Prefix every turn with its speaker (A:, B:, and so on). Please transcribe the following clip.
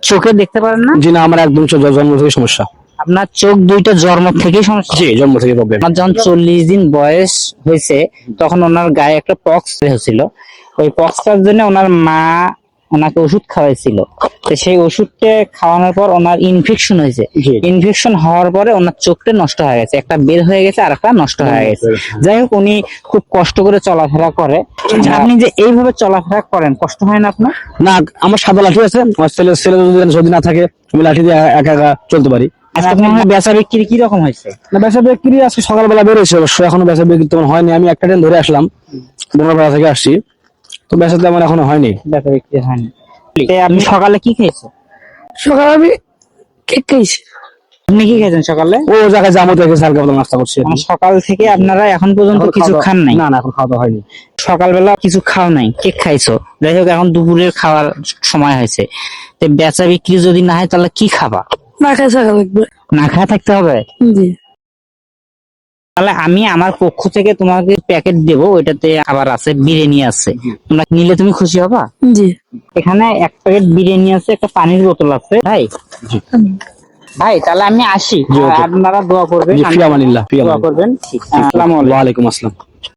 A: চোখে দেখতে পারেন না?
B: জি না, আমার একদম জন্ম থেকে সমস্যা।
A: আপনার চোখ দুইটা জন্ম থেকেই সমস্যা?
B: জি, জন্ম থেকে প্রবলেম।
A: আমার যখন 40 দিন বয়স হয়েছে তখন ওনার গায়ে একটা পক্স হয়েছিল। ওই পক্সটার জন্য ওনার মা ওনাকে ওষুধ খাওয়াইছিল। তো সেই ওষুধটা খাওয়ানোর পর ওনার ইনফেকশন হয়েছে।
B: জি।
A: ইনফেকশন হওয়ার পরে ওনার চোখটা নষ্ট হয়ে গেছে, একটা বের হয়ে গেছে আর একটা নষ্ট হয়ে গেছে। যাই হোক, উনি খুব কষ্ট করে চলাফেরা করে। আপনি যে এইভাবে চলাফেরা করেন, কষ্ট হয় না আপনার?
B: না, আমার সাদা লাঠি আছে, আমার ছেলে যদি না থাকে আমি লাঠি দিয়ে একা একা চলতে পারি।
A: আজকে মনে হয় বেচা বিক্রি কি রকম হয়েছে?
B: না, বেচা বিক্রি আজকে সকালবেলা বেরোয়েছে, অবশ্য এখনো বেচা বিক্রি তেমন হয়নি। আমি একটা ট্রেন ধরে আসলাম, বনপাড়া থেকে আসছি, তো বেচা তেমন এখনো হয়নি।
A: বেচা বিক্রি হয়নি। আপনি সকালে কি খেয়েছেন?
C: সকালে আমি কেক খাইছি।
A: আপনি কি খেয়েছেন সকালে?
B: ও জায়গায় জামু থেকে হালকা পাতলা নাস্তা করছি।
A: মানে সকাল থেকে আপনারা এখন পর্যন্ত কিছু খান নাই?
B: না না, এখন খাওয়া দাওয়া হয়নি।
A: সকালবেলা কিছু খাও নাই, কেক খাইছো। যাই হোক, এখন দুপুরের খাওয়ার সময় হয়েছে। তো বেচা বিক্রি যদি না হয় তাহলে কি খাবা?
C: না খাই থাকা লাগবে।
A: না খাওয়া থাকতে হবে?
C: জি।
A: তাহলে আমি আমার পক্ষ থেকে তোমাকে প্যাকেট দেবো, ওইটাতে খাবার আছে, বিরিয়ানি আছে। তোমরা নিলে তুমি খুশি হবা?
C: জি।
A: এখানে এক প্যাকেট বিরিয়ানি আছে, একটা পানির বোতল আছে। ভাই
B: জি।
A: ভাই, তাহলে আমি আসি।
B: জি, ওকে।
A: আপনারা দোয়া করবেন,
B: জি, ফি আমানিল্লাহ, ফি
A: দোয়া
B: আমানিল্লাহ।
A: করবেন। আসসালামু আলাইকুম।
B: ওয়া আলাইকুম আসসালাম।